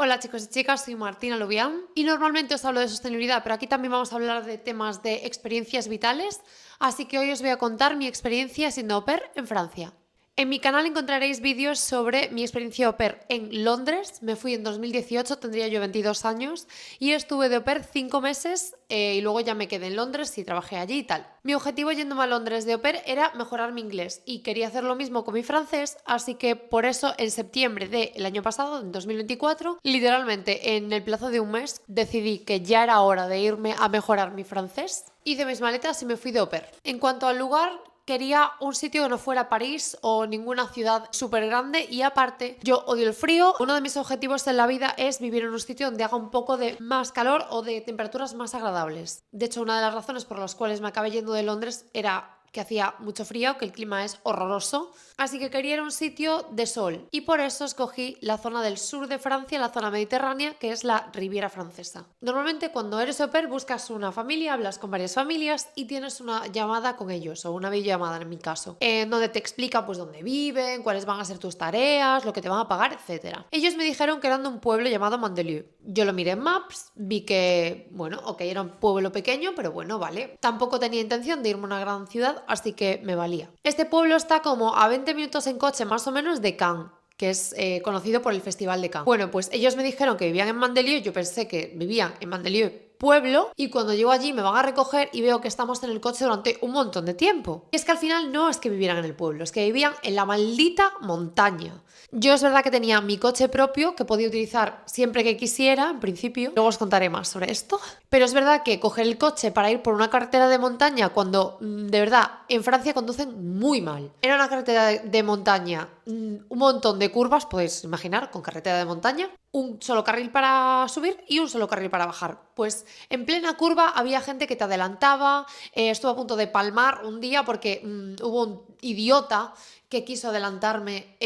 Hola chicos y chicas, soy Martina Lubián y normalmente os hablo de sostenibilidad, pero aquí también vamos a hablar de temas de experiencias vitales, así que hoy os voy a contar mi experiencia siendo au pair en Francia. En mi canal encontraréis vídeos sobre mi experiencia au pair en Londres. Me fui en 2018, tendría yo 22 años, y estuve de au pair 5 meses y luego ya me quedé en Londres y trabajé allí y tal. Mi objetivo yéndome a Londres de au pair era mejorar mi inglés y quería hacer lo mismo con mi francés, así que por eso en septiembre del año pasado, en 2024, literalmente en el plazo de un mes, decidí que ya era hora de irme a mejorar mi francés. Hice mis maletas y me fui de au pair. En cuanto al lugar, quería un sitio que no fuera París o ninguna ciudad súper grande y aparte yo odio el frío. Uno de mis objetivos en la vida es vivir en un sitio donde haga un poco de más calor o de temperaturas más agradables. De hecho, una de las razones por las cuales me acabé yendo de Londres era que hacía mucho frío, que el clima es horroroso, así que quería ir a un sitio de sol y por eso escogí la zona del sur de Francia, la zona mediterránea, que es la Riviera Francesa. Normalmente cuando eres au pair buscas una familia, hablas con varias familias y tienes una llamada con ellos, o una videollamada en mi caso, donde te explican pues dónde viven, cuáles van a ser tus tareas, lo que te van a pagar, etc. Ellos me dijeron que eran de un pueblo llamado Mandelieu. Yo lo miré en Maps, vi que, bueno, ok, era un pueblo pequeño, pero bueno, vale. Tampoco tenía intención de irme a una gran ciudad, así que me valía. Este pueblo está como a 20 minutos en coche más o menos de Cannes, que es conocido por el Festival de Cannes. Bueno, pues ellos me dijeron que vivían en Mandelieu, yo pensé que vivían en Mandelieu pueblo, y cuando llego allí me van a recoger y veo que estamos en el coche durante un montón de tiempo. Y es que al final no es que vivieran en el pueblo, es que vivían en la maldita montaña. Yo es verdad que tenía mi coche propio que podía utilizar siempre que quisiera, en principio. Luego os contaré más sobre esto. Pero es verdad que coger el coche para ir por una carretera de montaña cuando de verdad en Francia conducen muy mal. Era una carretera de montaña, un montón de curvas, podéis imaginar, con carretera de montaña. Un solo carril para subir y un solo carril para bajar. Pues en plena curva había gente que te adelantaba, estuve a punto de palmar un día porque hubo un idiota que quiso adelantarme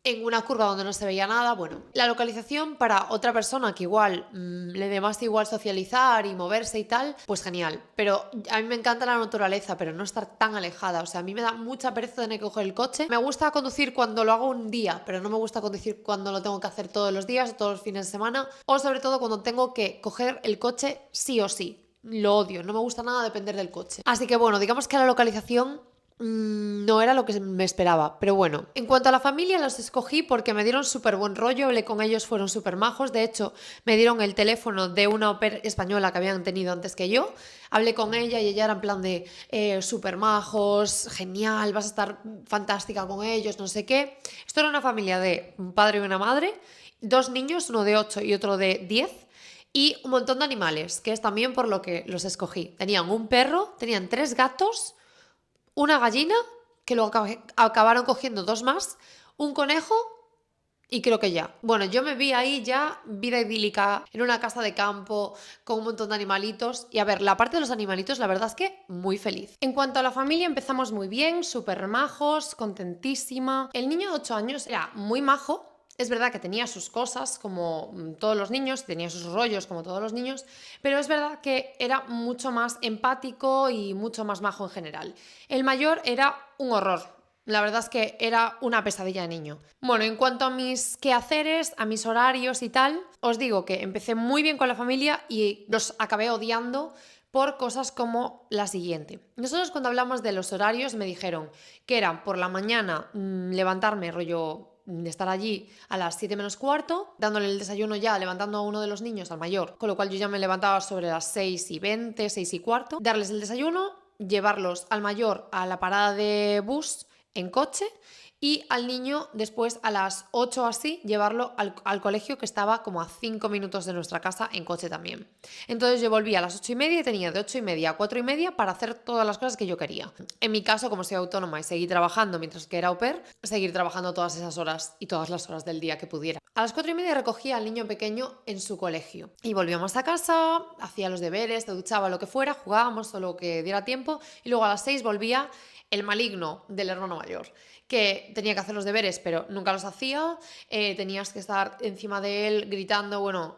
en una curva donde no se veía nada. Bueno, la localización para otra persona que igual le dé más igual socializar y moverse y tal, pues genial. Pero a mí me encanta la naturaleza, pero no estar tan alejada. O sea, a mí me da mucha pereza tener que coger el coche. Me gusta conducir cuando lo hago un día, pero no me gusta conducir cuando lo tengo que hacer todos los días, todos los fines de semana, o sobre todo cuando tengo que coger el coche sí o sí. Lo odio, no me gusta nada depender del coche. Así que bueno, digamos que la localización no era lo que me esperaba, pero bueno. En cuanto a la familia, los escogí porque me dieron súper buen rollo, hablé con ellos, fueron súper majos. De hecho, me dieron el teléfono de una au pair española que habían tenido antes que yo. Hablé con ella y ella era en plan de súper majos, genial, vas a estar fantástica con ellos, no sé qué. Esto era una familia de un padre y una madre, dos niños, uno de 8 y otro de 10. Y un montón de animales, que es también por lo que los escogí. Tenían un perro, tenían 3 gatos, una gallina, que luego acabaron cogiendo 2 más, un conejo y creo que ya. Bueno, yo me vi ahí ya, vida idílica, en una casa de campo, con un montón de animalitos. Y a ver, la parte de los animalitos, la verdad es que muy feliz. En cuanto a la familia, empezamos muy bien, súper majos, contentísima. El niño de 8 años era muy majo. Es verdad que tenía sus cosas como todos los niños, tenía sus rollos como todos los niños, pero es verdad que era mucho más empático y mucho más majo en general. El mayor era un horror. La verdad es que era una pesadilla de niño. Bueno, en cuanto a mis quehaceres, a mis horarios y tal, os digo que empecé muy bien con la familia y los acabé odiando por cosas como la siguiente. Nosotros cuando hablamos de los horarios me dijeron que era por la mañana levantarme rollo de estar allí a las 7 menos cuarto, dándole el desayuno ya, levantando a uno de los niños, al mayor, con lo cual yo ya me levantaba sobre las 6:20, 6:15, darles el desayuno, llevarlos al mayor a la parada de bus en coche y al niño después a las 8 o así llevarlo al colegio que estaba como a 5 minutos de nuestra casa en coche también. Entonces yo volvía a las 8:30 y tenía de 8:30 a 4:30 para hacer todas las cosas que yo quería. En mi caso, como soy autónoma y seguí trabajando mientras que era au pair, seguir trabajando todas esas horas y todas las horas del día que pudiera. A las 4:30 recogía al niño pequeño en su colegio y volvíamos a casa, hacía los deberes, se duchaba, lo que fuera, jugábamos todo lo que diera tiempo y luego a las 6 volvía el maligno del hermano mayor, que tenía que hacer los deberes pero nunca los hacía, tenías que estar encima de él gritando, bueno,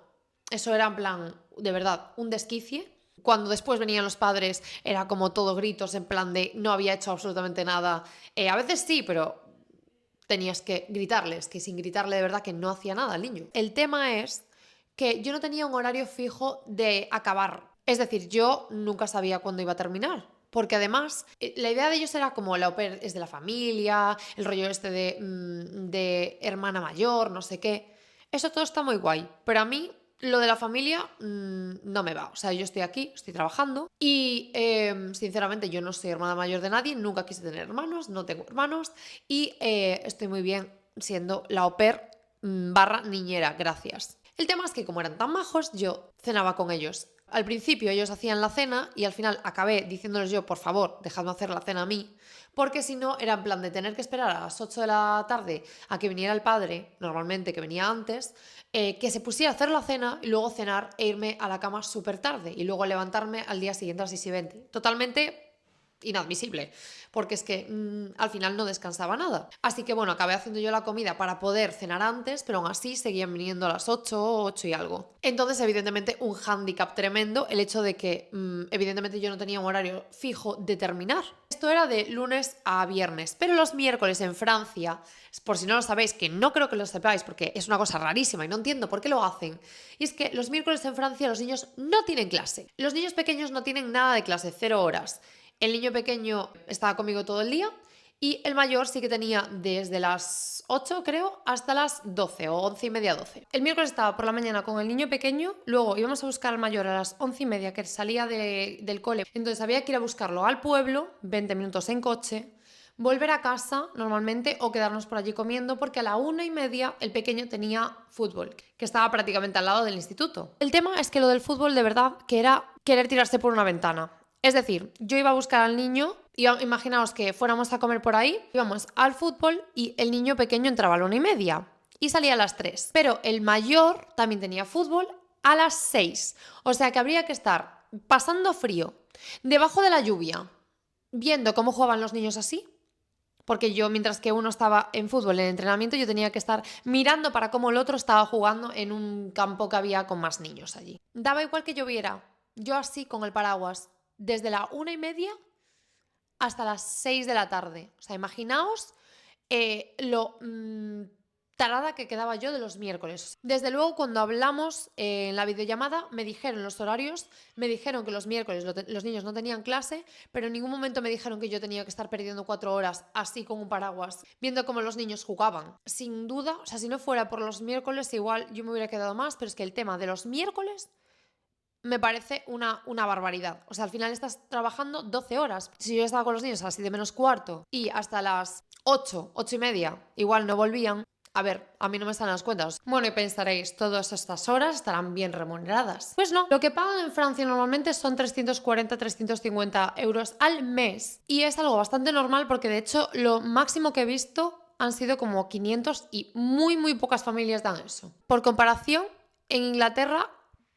eso era en plan, de verdad, un desquicie. Cuando después venían los padres era como todo gritos en plan de no había hecho absolutamente nada, a veces sí, pero tenías que gritarles, que sin gritarle de verdad que no hacía nada al niño. El tema es que yo no tenía un horario fijo de acabar. Es decir, yo nunca sabía cuándo iba a terminar. Porque además, la idea de ellos era como la au pair es de la familia, el rollo este de hermana mayor, no sé qué. Eso todo está muy guay. Pero a mí, lo de la familia no me va. O sea, yo estoy aquí, estoy trabajando y sinceramente yo no soy hermana mayor de nadie, nunca quise tener hermanos, no tengo hermanos y estoy muy bien siendo la au pair barra niñera, gracias. El tema es que como eran tan majos, yo cenaba con ellos. Al principio ellos hacían la cena y al final acabé diciéndoles yo, por favor, dejadme hacer la cena a mí, porque si no era en plan de tener que esperar a las 8 de la tarde a que viniera el padre, normalmente que venía antes, que se pusiera a hacer la cena y luego cenar e irme a la cama súper tarde y luego levantarme al día siguiente a las 6:20. Totalmente inadmisible, porque es que al final no descansaba nada. Así que bueno, acabé haciendo yo la comida para poder cenar antes, pero aún así seguían viniendo a las 8, 8 y algo. Entonces, evidentemente, un hándicap tremendo el hecho de que evidentemente yo no tenía un horario fijo de terminar. Esto era de lunes a viernes, pero los miércoles en Francia, por si no lo sabéis, que no creo que lo sepáis porque es una cosa rarísima y no entiendo por qué lo hacen, y es que los miércoles en Francia los niños no tienen clase. Los niños pequeños no tienen nada de clase, 0 horas. El niño pequeño estaba conmigo todo el día y el mayor sí que tenía desde las 8, creo, hasta las 12 o 11:30, 12. El miércoles estaba por la mañana con el niño pequeño, luego íbamos a buscar al mayor a las 11:30 que salía del cole. Entonces había que ir a buscarlo al pueblo, 20 minutos en coche, volver a casa normalmente o quedarnos por allí comiendo porque a la 1:30 el pequeño tenía fútbol, que estaba prácticamente al lado del instituto. El tema es que lo del fútbol de verdad que era querer tirarse por una ventana. Es decir, yo iba a buscar al niño, imaginaos que fuéramos a comer por ahí, íbamos al fútbol y el niño pequeño entraba a la 1:30 y salía a las 3. Pero el mayor también tenía fútbol a las 6. O sea que habría que estar pasando frío, debajo de la lluvia, viendo cómo jugaban los niños así. Porque yo, mientras que uno estaba en fútbol, en entrenamiento, yo tenía que estar mirando para cómo el otro estaba jugando en un campo que había con más niños allí. Daba igual que lloviera, yo así con el paraguas, desde la 1:30 hasta las 6 de la tarde. O sea, imaginaos lo tarada que quedaba yo de los miércoles. Desde luego, cuando hablamos en la videollamada, me dijeron los horarios, me dijeron que los miércoles los niños no tenían clase, pero en ningún momento me dijeron que yo tenía que estar perdiendo 4 horas así con un paraguas, viendo cómo los niños jugaban. Sin duda, o sea, si no fuera por los miércoles, igual yo me hubiera quedado más, pero es que el tema de los miércoles me parece una barbaridad. O sea, al final estás trabajando 12 horas. Si yo estaba con los niños a las 7 menos cuarto y hasta las 8, 8:30, igual no volvían. A ver, a mí no me salen las cuentas. Bueno, y pensaréis, todas estas horas estarán bien remuneradas. Pues no, lo que pagan en Francia normalmente son 340, 350 euros al mes. Y es algo bastante normal porque de hecho lo máximo que he visto han sido como 500 y muy, muy pocas familias dan eso. Por comparación, en Inglaterra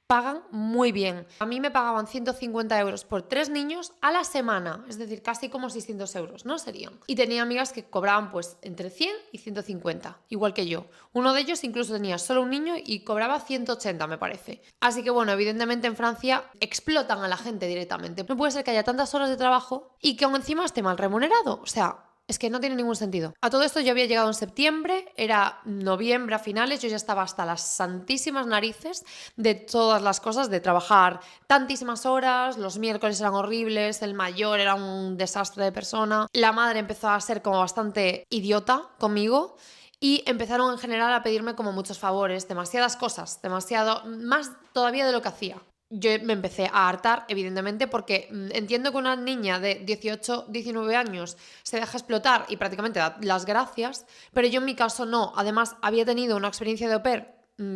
pagan muy bien. A mí me pagaban 150 euros por 3 niños a la semana, es decir, casi como 600 euros, ¿no? Serían. Y tenía amigas que cobraban pues entre 100 y 150, igual que yo. Uno de ellos incluso tenía solo un niño y cobraba 180, me parece. Así que bueno, evidentemente en Francia explotan a la gente directamente. No puede ser que haya tantas horas de trabajo y que aún encima esté mal remunerado. O sea, es que no tiene ningún sentido. A todo esto yo había llegado en septiembre, era noviembre a finales, yo ya estaba hasta las santísimas narices de todas las cosas, de trabajar tantísimas horas, los miércoles eran horribles, el mayor era un desastre de persona, la madre empezó a ser como bastante idiota conmigo y empezaron en general a pedirme como muchos favores, demasiadas cosas, demasiado, más todavía de lo que hacía. Yo me empecé a hartar, evidentemente, porque entiendo que una niña de 18, 19 años se deja explotar y prácticamente da las gracias, pero yo en mi caso no. Además, había tenido una experiencia de au pair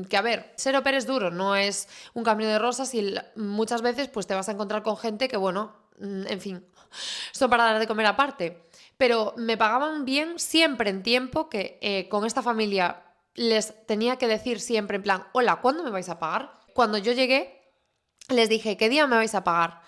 que, a ver, ser au pair es duro, no es un camino de rosas y muchas veces pues te vas a encontrar con gente que, bueno, en fin, son para dar de comer aparte. Pero me pagaban bien siempre en tiempo que con esta familia les tenía que decir siempre en plan, hola, ¿cuándo me vais a pagar? Cuando yo llegué, les dije, ¿qué día me vais a pagar?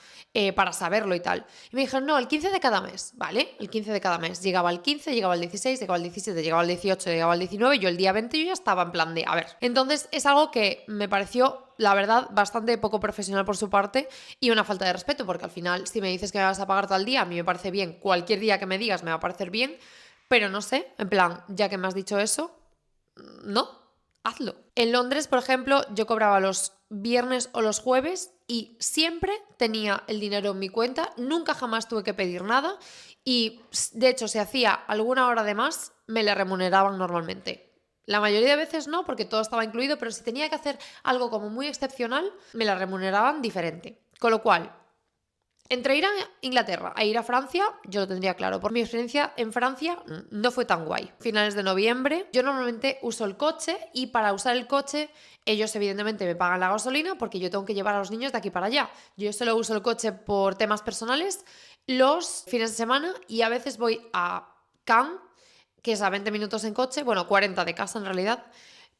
Para saberlo y tal. Y me dijeron, no, el 15 de cada mes, ¿vale? El 15 de cada mes. Llegaba el 15, llegaba el 16, llegaba el 17, llegaba el 18, llegaba el 19, yo el día 20 yo ya estaba en plan de, a ver. Entonces es algo que me pareció, la verdad, bastante poco profesional por su parte y una falta de respeto, porque al final, si me dices que me vas a pagar tal día, a mí me parece bien, cualquier día que me digas me va a parecer bien, Pero no sé, en plan, ya que me has dicho eso, no, hazlo. En Londres, por ejemplo, yo cobraba los viernes o los jueves y siempre tenía el dinero en mi cuenta, nunca jamás tuve que pedir nada y de hecho si hacía alguna hora de más me la remuneraban normalmente. La mayoría de veces no, porque todo estaba incluido, pero si tenía que hacer algo como muy excepcional, me la remuneraban diferente. Con lo cual, entre ir a Inglaterra e ir a Francia, yo lo tendría claro. Por mi experiencia en Francia no fue tan guay. Finales de noviembre, yo normalmente uso el coche y para usar el coche, ellos evidentemente me pagan la gasolina porque yo tengo que llevar a los niños de aquí para allá. Yo solo uso el coche por temas personales los fines de semana y a veces voy a Cannes, que es a 20 minutos en coche, bueno, 40 de casa en realidad.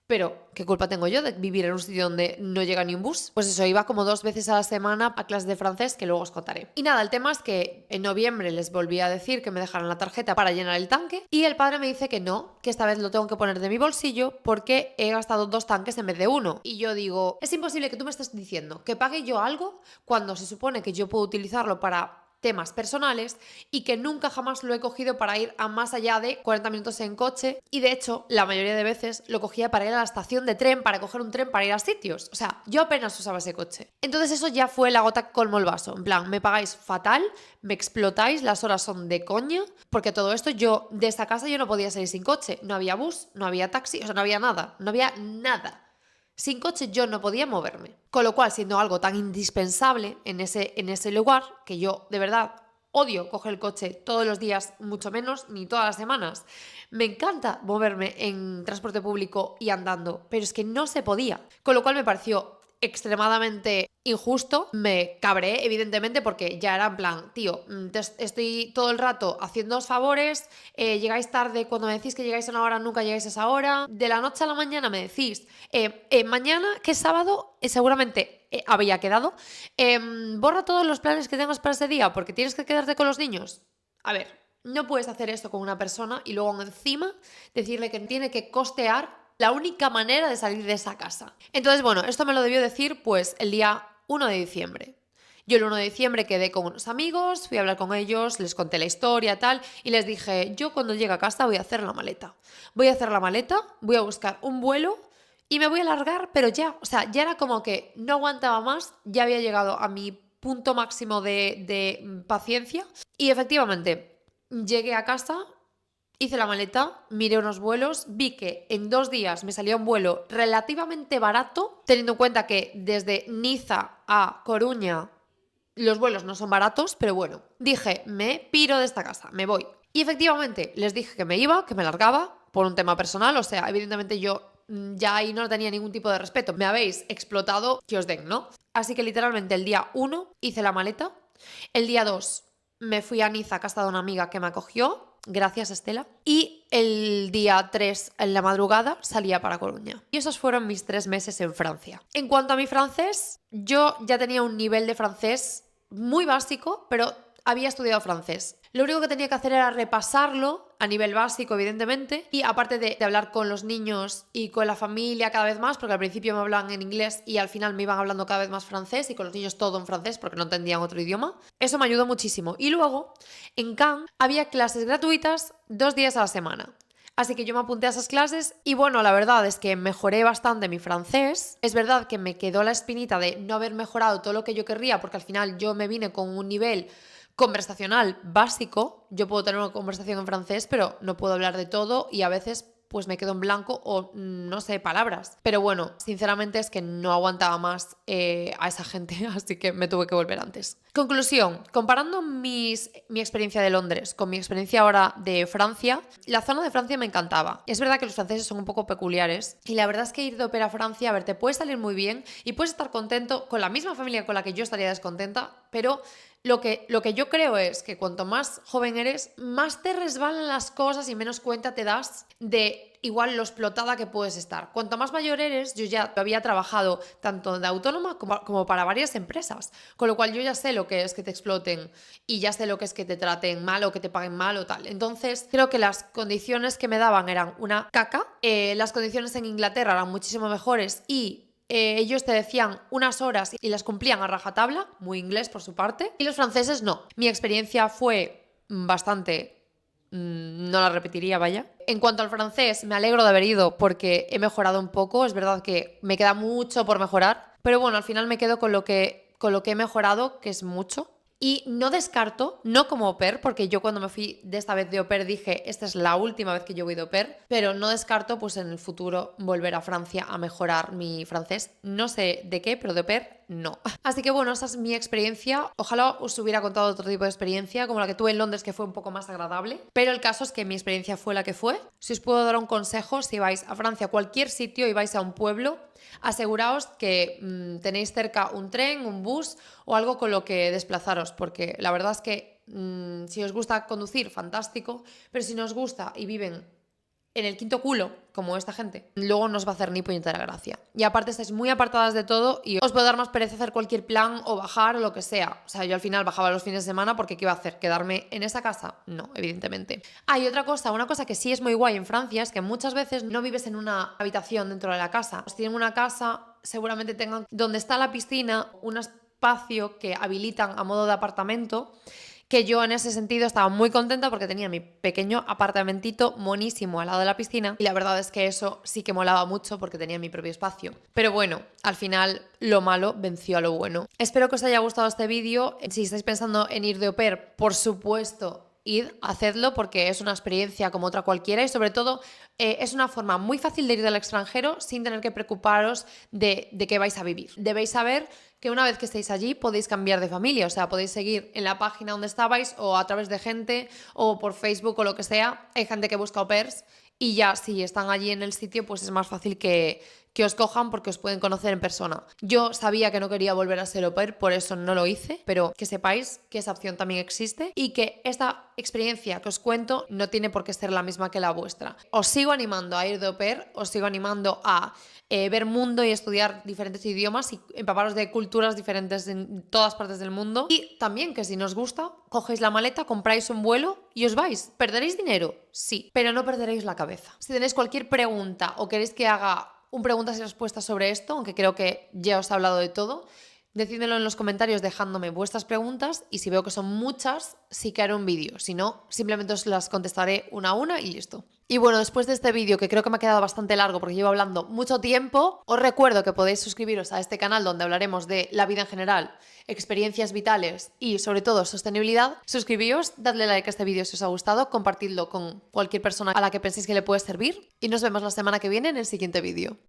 Pero, ¿qué culpa tengo yo de vivir en un sitio donde no llega ni un bus? Pues eso, iba como 2 veces a la semana a clases de francés, que luego os contaré. Y nada, el tema es que en noviembre les volví a decir que me dejaran la tarjeta para llenar el tanque y el padre me dice que no, que esta vez lo tengo que poner de mi bolsillo porque he gastado 2 tanques en vez de uno. Y yo digo, es imposible que tú me estés diciendo que pague yo algo cuando se supone que yo puedo utilizarlo para temas personales y que nunca jamás lo he cogido para ir a más allá de 40 minutos en coche y de hecho la mayoría de veces lo cogía para ir a la estación de tren, para coger un tren para ir a sitios, o sea, yo apenas usaba ese coche. Entonces eso ya fue la gota que colmó el vaso, en plan, me pagáis fatal, me explotáis, las horas son de coña, porque todo esto yo, de esta casa yo no podía salir sin coche, no había bus, no había taxi, o sea, no había nada, no había nada. Sin coche yo no podía moverme. Con lo cual, siendo algo tan indispensable en ese lugar, que yo de verdad odio coger el coche todos los días, mucho menos, ni todas las semanas. Me encanta moverme en transporte público y andando, pero es que no se podía. Con lo cual me pareció extremadamente injusto, me cabré evidentemente porque ya era en plan, tío, estoy todo el rato haciéndoos favores, llegáis tarde, cuando me decís que llegáis a una hora nunca llegáis a esa hora, de la noche a la mañana me decís, mañana que es sábado, seguramente había quedado, borra todos los planes que tengas para ese día porque tienes que quedarte con los niños. A ver, no puedes hacer esto con una persona y luego encima decirle que tiene que costear la única manera de salir de esa casa. Entonces, bueno, esto me lo debió decir pues el día 1 de diciembre. Yo el 1 de diciembre quedé con unos amigos, fui a hablar con ellos, les conté la historia, tal, y les dije, yo cuando llegue a casa voy a hacer la maleta. Voy a hacer la maleta, voy a buscar un vuelo y me voy a largar, pero ya, o sea, ya era como que no aguantaba más, ya había llegado a mi punto máximo de paciencia y efectivamente llegué a casa. Hice la maleta, miré unos vuelos, vi que en 2 días me salía un vuelo relativamente barato, teniendo en cuenta que desde Niza a Coruña los vuelos no son baratos, pero bueno, dije, me piro de esta casa, me voy. Y efectivamente les dije que me iba, que me largaba, por un tema personal, o sea, evidentemente yo ya ahí no tenía ningún tipo de respeto. Me habéis explotado, que os den, ¿no? Así que literalmente el día 1 hice la maleta, el día 2 me fui a Niza a casa de una amiga que me acogió. Gracias, Estela. Y el día 3 en la madrugada salía para Coruña. Y esos fueron mis 3 meses en Francia. En cuanto a mi francés, yo ya tenía un nivel de francés muy básico, pero había estudiado francés. Lo único que tenía que hacer era repasarlo a nivel básico, evidentemente, y aparte de hablar con los niños y con la familia cada vez más, porque al principio me hablaban en inglés y al final me iban hablando cada vez más francés y con los niños todo en francés porque no entendían otro idioma. Eso me ayudó muchísimo. Y luego, en Cannes, había clases gratuitas 2 días a la semana. Así que yo me apunté a esas clases y bueno, la verdad es que mejoré bastante mi francés. Es verdad que me quedó la espinita de no haber mejorado todo lo que yo querría porque al final yo me vine con un nivel conversacional básico. Yo puedo tener una conversación en francés, pero no puedo hablar de todo y a veces pues me quedo en blanco o no sé, palabras. Pero bueno, sinceramente es que no aguantaba más a esa gente, así que me tuve que volver antes. Conclusión, comparando mi experiencia de Londres con mi experiencia ahora de Francia, la zona de Francia me encantaba. Es verdad que los franceses son un poco peculiares y la verdad es que ir de ópera a Francia, a ver, te puede salir muy bien y puedes estar contento con la misma familia con la que yo estaría descontenta, pero lo que yo creo es que cuanto más joven eres, más te resbalan las cosas y menos cuenta te das de igual lo explotada que puedes estar. Cuanto más mayor eres, yo ya había trabajado tanto de autónoma como para varias empresas, con lo cual yo ya sé lo que es que te exploten y ya sé lo que es que te traten mal o que te paguen mal o tal. Entonces creo que las condiciones que me daban eran una caca, las condiciones en Inglaterra eran muchísimo mejores y ellos te decían unas horas y las cumplían a rajatabla, muy inglés por su parte, y los franceses no. Mi experiencia fue bastante no la repetiría, vaya. En cuanto al francés, me alegro de haber ido porque he mejorado un poco. Es verdad que me queda mucho por mejorar, pero bueno, al final me quedo con lo que he mejorado, que es mucho. Y no descarto, no como au pair, porque yo cuando me fui de esta vez de au pair dije, esta es la última vez que yo voy de au pair, pero no descarto pues en el futuro volver a Francia a mejorar mi francés. No sé de qué, pero de au pair no. Así que bueno, esa es mi experiencia. Ojalá os hubiera contado otro tipo de experiencia, como la que tuve en Londres, que fue un poco más agradable. Pero el caso es que mi experiencia fue la que fue. Si os puedo dar un consejo, si vais a Francia, cualquier sitio y vais a un pueblo, aseguraos que tenéis cerca un tren, un bus o algo con lo que desplazaros, porque la verdad es que si os gusta conducir, fantástico, pero si no os gusta y viven en el quinto culo, como esta gente, luego no os va a hacer ni puñetera gracia. Y aparte estáis muy apartadas de todo y os puede dar más pereza hacer cualquier plan o bajar o lo que sea. O sea, yo al final bajaba los fines de semana porque ¿qué iba a hacer? ¿Quedarme en esa casa? No, evidentemente. Hay otra cosa, una cosa que sí es muy guay en Francia es que muchas veces no vives en una habitación dentro de la casa. Si tienen una casa, seguramente tengan donde está la piscina, un espacio que habilitan a modo de apartamento, que yo en ese sentido estaba muy contenta porque tenía mi pequeño apartamentito monísimo al lado de la piscina y la verdad es que eso sí que molaba mucho porque tenía mi propio espacio. Pero bueno, al final lo malo venció a lo bueno. Espero que os haya gustado este vídeo. Si estáis pensando en ir de au pair, por supuesto, id, hacedlo porque es una experiencia como otra cualquiera y sobre todo es una forma muy fácil de ir del extranjero sin tener que preocuparos de qué vais a vivir. Debéis saber que una vez que estéis allí podéis cambiar de familia, o sea, podéis seguir en la página donde estabais o a través de gente o por Facebook o lo que sea. Hay gente que busca au pairs y ya si están allí en el sitio pues es más fácil que os cojan porque os pueden conocer en persona. Yo sabía que no quería volver a ser au pair, por eso no lo hice, pero que sepáis que esa opción también existe y que esta experiencia que os cuento no tiene por qué ser la misma que la vuestra. Os sigo animando a ir de au pair, os sigo animando a ver mundo y estudiar diferentes idiomas y empaparos de culturas diferentes en todas partes del mundo. Y también que si nos gusta, cogéis la maleta, compráis un vuelo y os vais. ¿Perderéis dinero? Sí, pero no perderéis la cabeza. Si tenéis cualquier pregunta o queréis que haga un preguntas y respuestas sobre esto, aunque creo que ya os he hablado de todo, decídmelo en los comentarios dejándome vuestras preguntas y si veo que son muchas, sí que haré un vídeo. Si no, simplemente os las contestaré una a una y listo. Y bueno, después de este vídeo, que creo que me ha quedado bastante largo porque llevo hablando mucho tiempo, os recuerdo que podéis suscribiros a este canal donde hablaremos de la vida en general, experiencias vitales y sobre todo sostenibilidad. Suscribíos, dadle like a este vídeo si os ha gustado, compartidlo con cualquier persona a la que penséis que le puede servir y nos vemos la semana que viene en el siguiente vídeo.